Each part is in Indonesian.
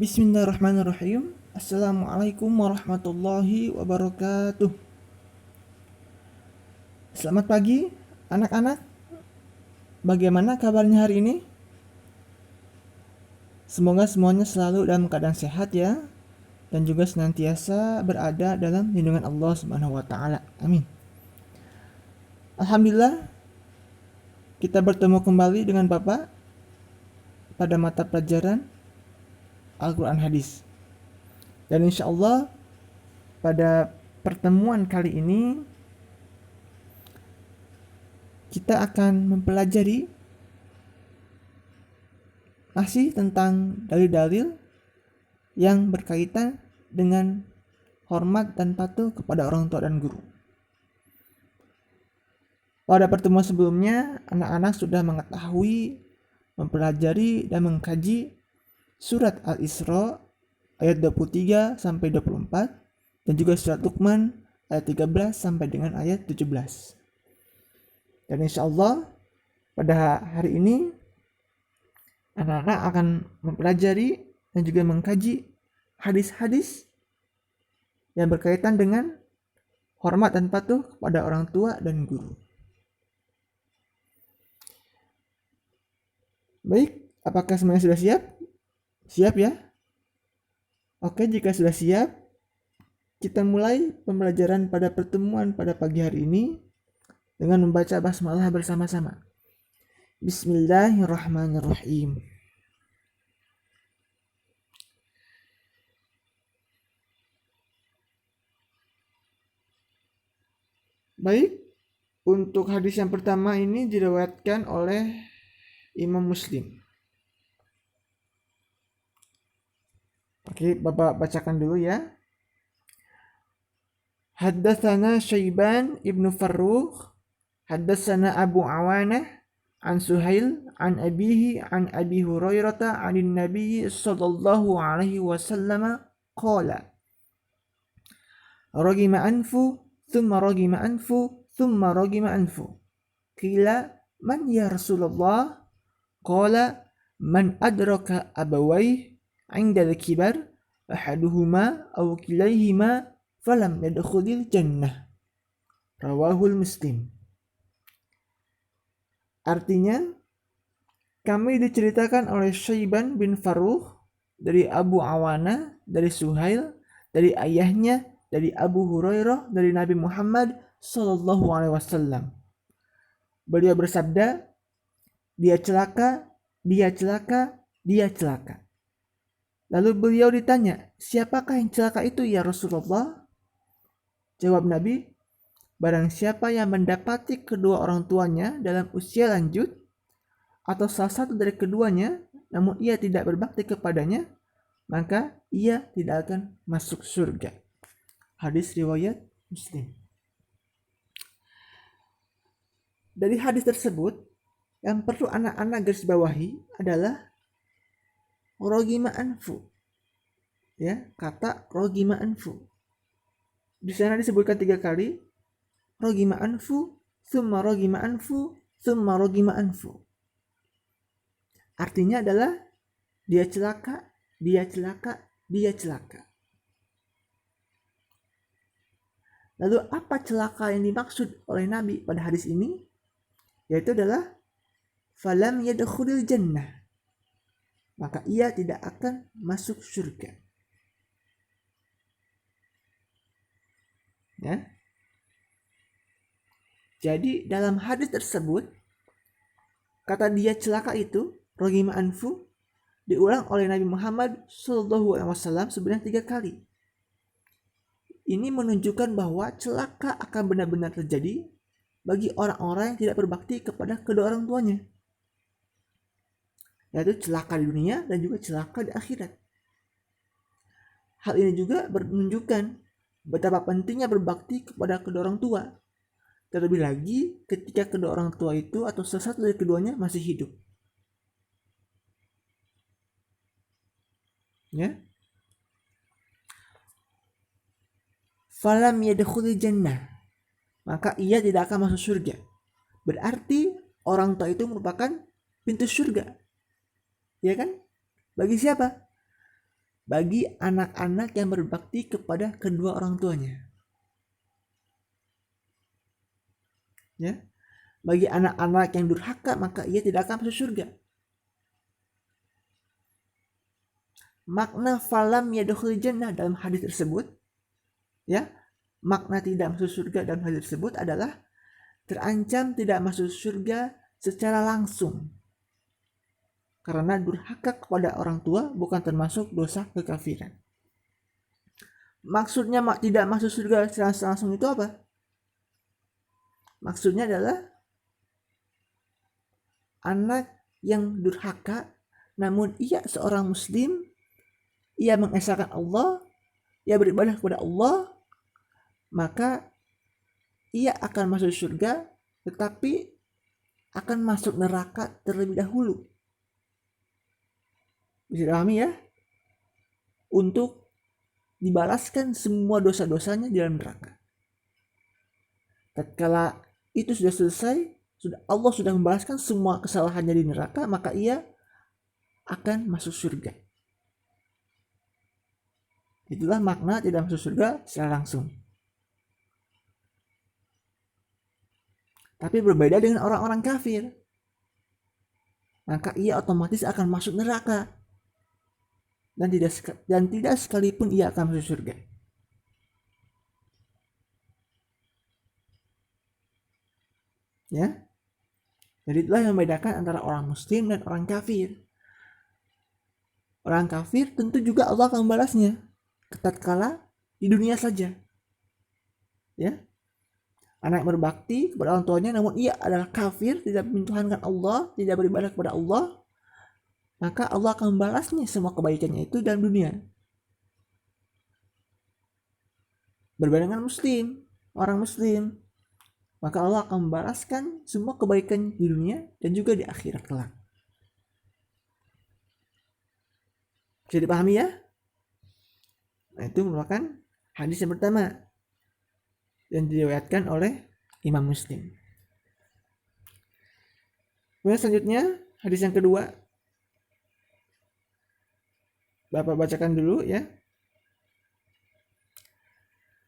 Bismillahirrahmanirrahim. Assalamualaikum warahmatullahi wabarakatuh. Selamat pagi anak-anak. Bagaimana kabarnya hari ini? Semoga semuanya selalu dalam keadaan sehat ya, dan juga senantiasa berada dalam lindungan Allah Subhanahu wa taala. Amin. Alhamdulillah kita bertemu kembali dengan Bapak pada mata pelajaran Al-Quran Hadis. Dan insya Allah pada pertemuan kali ini kita akan mempelajari masih tentang dalil-dalil yang berkaitan dengan hormat dan patuh kepada orang tua dan guru. Pada pertemuan sebelumnya, anak-anak sudah mengetahui, mempelajari dan mengkaji surat Al-Isra ayat 23 sampai 24 dan juga surat Luqman ayat 13 sampai dengan ayat 17. Dan insya Allah pada hari ini anak-anak akan mempelajari dan juga mengkaji hadis-hadis yang berkaitan dengan hormat dan patuh kepada orang tua dan guru. Baik, apakah semuanya sudah siap? Siap ya? Oke, jika sudah siap, kita mulai pembelajaran pada pertemuan pada pagi hari ini dengan membaca basmalah bersama-sama. Bismillahirrahmanirrahim. Baik, untuk hadis yang pertama ini diriwayatkan oleh Imam Muslim. Oke, Bapak bacakan dulu ya. Haddatsana Syaiban ibnu Farrukh, haddatsana Abu Awanah an Suhail an abihi an Abi Hurairah anin Nabi sallallahu alaihi wasallam qala ragima anfu thumma ragima anfu thumma ragima anfu qila man ya Rasulullah qala man adraka abawayh 'inda al-kibar ahaduhuma aw kilayhima falam yadkhulil jannah. Rawahul Muslim. Artinya, kami diceritakan oleh Syaiban bin Farrukh dari Abu Awana, dari Suhail, dari ayahnya, dari Abu Hurairah, dari Nabi Muhammad sallallahu alaihi wasallam. Beliau bersabda, dia celaka, dia celaka, dia celaka. Lalu beliau ditanya, siapakah yang celaka itu ya Rasulullah? Jawab Nabi, barang siapa yang mendapati kedua orang tuanya dalam usia lanjut atau salah satu dari keduanya namun ia tidak berbakti kepadanya, maka ia tidak akan masuk surga. Hadis riwayat Muslim. Dari hadis tersebut, yang perlu anak-anak garis bawahi adalah rogima anfu. Ya, kata rogima anfu. Di sana disebutkan 3 kali. Rogima anfu, thumma rogima anfu, thumma rogima anfu. Artinya adalah dia celaka, dia celaka, dia celaka. Lalu apa celaka yang dimaksud oleh Nabi pada hadis ini? Yaitu adalah falam yadkhulil jannah. Maka ia tidak akan masuk surga. Ya. Jadi dalam hadis tersebut kata dia celaka itu rogima anfu diulang oleh Nabi Muhammad sallallahu alaihi wasallam sebanyak 3 kali. Ini menunjukkan bahwa celaka akan benar-benar terjadi bagi orang-orang yang tidak berbakti kepada kedua orang tuanya. Yaitu celaka di dunia dan juga celaka di akhirat. Hal ini juga menunjukkan betapa pentingnya berbakti kepada kedua orang tua. Terlebih lagi ketika kedua orang tua itu atau salah satu dari keduanya masih hidup. Ya. Falam yadkhulil jannah. Maka ia tidak akan masuk surga. Berarti orang tua itu merupakan pintu surga. Ya kan? Bagi siapa? bagi anak-anak yang berbakti kepada kedua orang tuanya. Ya, bagi anak-anak yang durhaka maka ia tidak akan masuk surga. Makna falam yadkhul jannah dalam hadis tersebut, ya, makna tidak masuk surga dalam hadis tersebut adalah terancam tidak masuk surga secara langsung. Karena durhaka kepada orang tua bukan termasuk dosa kekafiran. Maksudnya tidak masuk surga secara langsung itu apa? Maksudnya adalah anak yang durhaka namun ia seorang muslim, ia mengesahkan Allah, ia beribadah kepada Allah, maka ia akan masuk surga tetapi akan masuk neraka terlebih dahulu. Bisa dipahami ya? Untuk dibalaskan semua dosa-dosanya di dalam neraka. Tatkala itu sudah selesai, Allah sudah membalaskan semua kesalahannya di neraka, maka ia akan masuk surga. Itulah makna tidak masuk surga secara langsung. Tapi berbeda dengan orang-orang kafir. Maka ia otomatis akan masuk neraka. Dan tidak sekalipun ia akan masuk surga. Ya. Jadi itulah yang membedakan antara orang muslim dan orang kafir. Orang kafir tentu juga Allah akan membalasnya tatkala di dunia saja. Ya. Anak yang berbakti kepada orang tuanya namun ia adalah kafir, tidak mentuhankan Allah, tidak beribadah kepada Allah, maka Allah akan membalasnya semua kebaikannya itu dalam dunia. Berbeda dengan muslim, orang muslim, maka Allah akan membalaskan semua kebaikan di dunia dan juga di akhirat kelak. Bisa dipahami ya? Nah, itu merupakan hadis yang pertama yang diriwayatkan oleh Imam Muslim. Kemudian selanjutnya hadis yang kedua, Bapak bacakan dulu ya.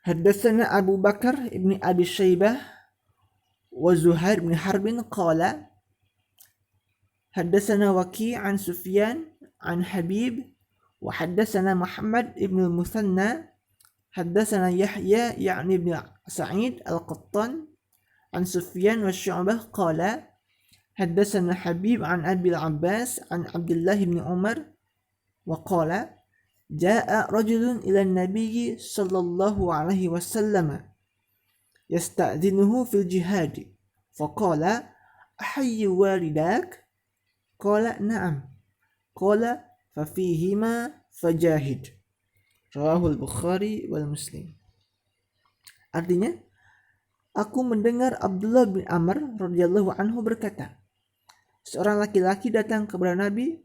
Haddatsana Abu Bakar ibn Abi Syaibah wa Zuhair bin Harbin qala haddatsana Waki' an Sufyan an Habib wa haddatsana Muhammad ibn al-Muthanna haddatsana Yahya ya'ni ibn Sa'id al-Qattan an Sufyan wa Syu'bah qala haddatsana Habib an Abi al-Abbas an Abdullah ibn Umar wa qala جاء رجل إلى النبي صلى الله عليه وسلم يستأذنه في الجهاد فقال أحي والداك قال نعم قال ففيهما فجاهد رواه البخاري والمسلم. Artinya, aku mendengar Abdullah bin Amr radhiyallahu anhu berkata, seorang laki-laki datang kepada Nabi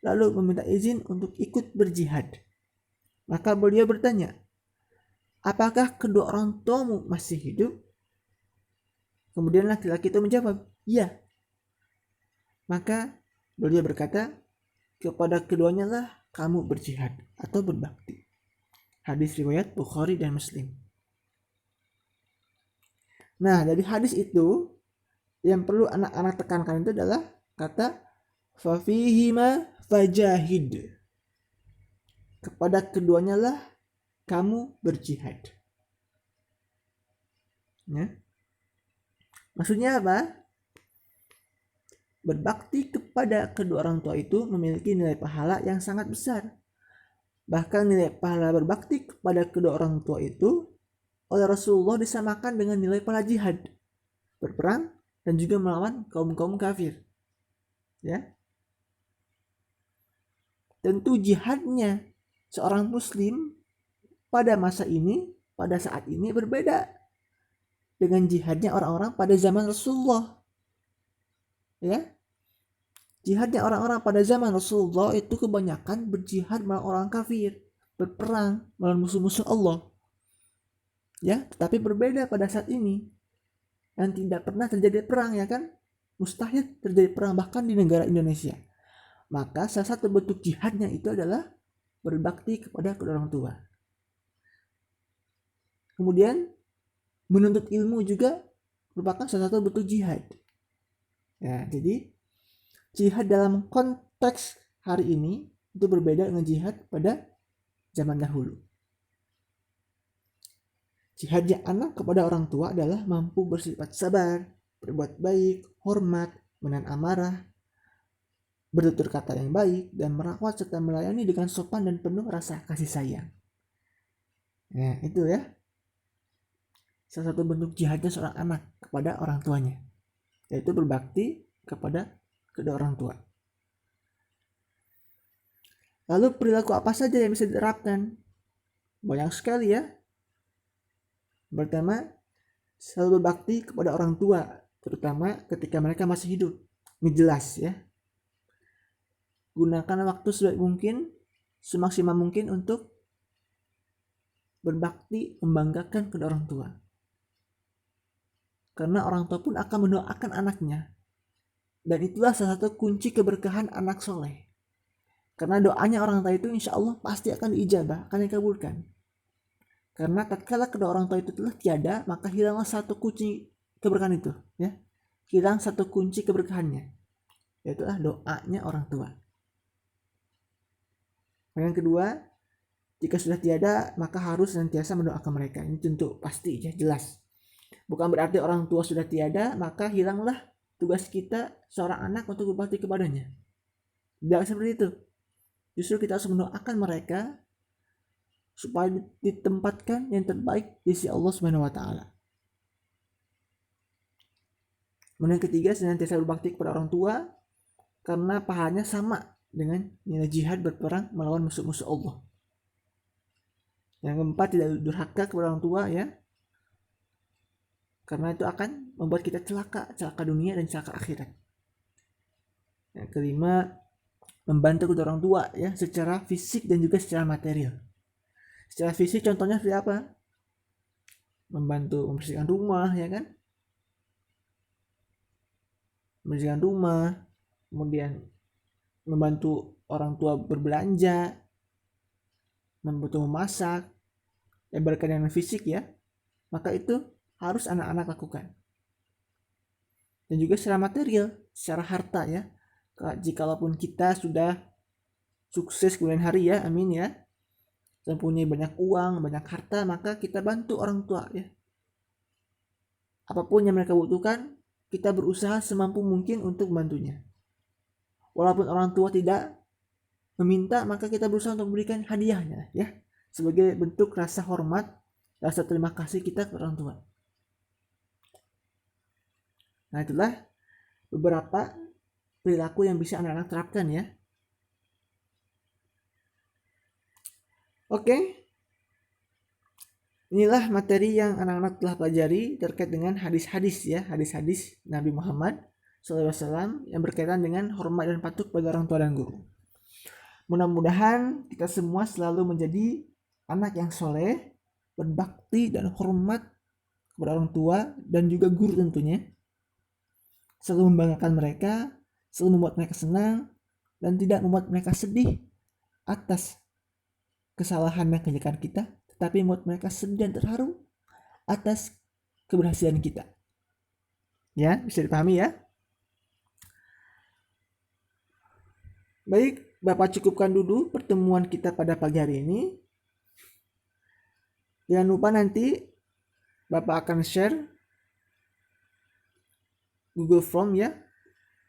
lalu meminta izin untuk ikut berjihad. Maka beliau bertanya, apakah kedua orang tuamu masih hidup? Kemudian laki-laki itu menjawab, iya. Maka beliau berkata, kepada keduanya lah kamu berjihad atau berbakti. Hadis riwayat Bukhari dan Muslim. Nah, dari hadis itu yang perlu anak-anak tekankan itu adalah kata fafihima fajahid. Kepada keduanya lah kamu berjihad. Ya. Maksudnya apa? Berbakti kepada kedua orang tua itu memiliki nilai pahala yang sangat besar. Bahkan nilai pahala berbakti kepada kedua orang tua itu oleh Rasulullah disamakan dengan nilai pahala jihad, berperang dan juga melawan kaum-kaum kafir. Ya. Tentu jihadnya seorang muslim pada masa ini, pada saat ini berbeda dengan jihadnya orang-orang pada zaman Rasulullah. Ya. Jihadnya orang-orang pada zaman Rasulullah itu kebanyakan berjihad melawan orang kafir, berperang melawan musuh-musuh Allah. Ya, tetapi berbeda pada saat ini. Yang tidak pernah terjadi perang, ya kan? Mustahil terjadi perang bahkan di negara Indonesia. Maka salah satu bentuk jihadnya itu adalah berbakti kepada kedua orang tua. Kemudian menuntut ilmu juga merupakan salah satu bentuk jihad. Ya, jadi jihad dalam konteks hari ini itu berbeda dengan jihad pada zaman dahulu. Jihadnya anak kepada orang tua adalah mampu bersifat sabar, berbuat baik, hormat, menahan amarah, bertutur kata yang baik, dan merawat serta melayani dengan sopan dan penuh rasa kasih sayang. Nah, itu ya salah satu bentuk jihadnya seorang anak kepada orang tuanya, yaitu berbakti kepada kedua orang tua. Lalu perilaku apa saja yang bisa diterapkan? Banyak sekali ya. Pertama, selalu berbakti kepada orang tua, terutama ketika mereka masih hidup. Ini jelas ya. Gunakan waktu sebaik mungkin, semaksimal mungkin untuk berbakti, membanggakan kedua orang tua. Karena orang tua pun akan mendoakan anaknya. Dan itulah salah satu kunci keberkahan anak soleh. Karena doanya orang tua itu insya Allah pasti akan diijabah, akan dikabulkan. Karena tatkala kedua orang tua itu telah tiada, maka hilanglah satu kunci keberkahan itu, ya. Hilang satu kunci keberkahannya, yaitu doanya orang tua. Yang kedua, jika sudah tiada, maka harus senantiasa mendoakan mereka. Ini tentu pasti ya, jelas. Bukan berarti orang tua sudah tiada, maka hilanglah tugas kita seorang anak untuk berbakti kepadanya. Tidak seperti itu. Justru kita harus mendoakan mereka supaya ditempatkan yang terbaik di sisi Allah Subhanahu wa taala. Kemudian ketiga, senantiasa berbakti kepada orang tua karena pahalanya sama dengan nilai jihad berperang melawan musuh-musuh Allah. Yang keempat, tidak durhaka kepada orang tua ya. Karena itu akan membuat kita celaka dunia dan celaka akhirat. Yang kelima, membantu kedua orang tua ya secara fisik dan juga secara material. Secara fisik contohnya seperti apa? Membantu membersihkan rumah ya kan? Membersihkan rumah, kemudian membantu orang tua berbelanja, membantu memasak, yang berkaitan dengan fisik ya. Maka itu harus anak-anak lakukan. Dan juga secara material, secara harta ya. Jikalaupun kita sudah sukses kemudian hari ya, amin ya, mempunyai banyak uang, banyak harta, maka kita bantu orang tua ya. Apapun yang mereka butuhkan, kita berusaha semampu mungkin untuk membantunya. Walaupun orang tua tidak meminta, maka kita berusaha untuk memberikan hadiahnya ya, sebagai bentuk rasa hormat, rasa terima kasih kita ke orang tua. Nah, itulah beberapa perilaku yang bisa anak-anak terapkan ya. Oke, inilah materi yang anak-anak telah pelajari terkait dengan hadis-hadis ya, hadis-hadis Nabi Muhammad SAW yang berkaitan dengan hormat dan patuh kepada orang tua dan guru. Mudah-mudahan kita semua selalu menjadi anak yang soleh, berbakti dan hormat kepada orang tua dan juga guru tentunya. Selalu membanggakan mereka, selalu membuat mereka senang dan tidak membuat mereka sedih atas kesalahan dan kejelekan kita, tetapi membuat mereka sedih dan terharu atas keberhasilan kita. Ya, bisa dipahami ya? Baik, Bapak cukupkan dulu pertemuan kita pada pagi hari ini. Jangan lupa nanti Bapak akan share Google Form ya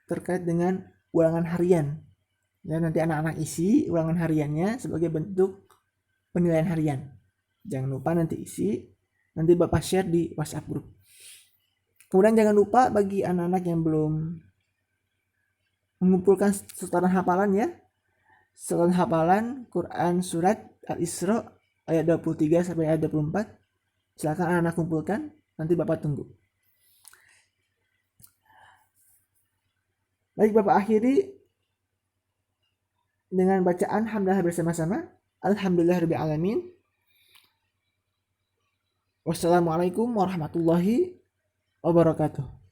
terkait dengan ulangan harian. Ya, nanti anak-anak isi ulangan hariannya sebagai bentuk penilaian harian. Jangan lupa nanti isi, nanti Bapak share di WhatsApp group. Kemudian jangan lupa bagi anak-anak yang belum mengumpulkan setoran hafalan ya, setoran hafalan Quran surat Al-Isra ayat 23 sampai ayat 24, silakan anak-anak kumpulkan, nanti Bapak tunggu. Baik, Bapak akhiri dengan bacaan hamdalah bersama-sama. Alhamdulillahirabbil alamin. Wassalamualaikum warahmatullahi wabarakatuh.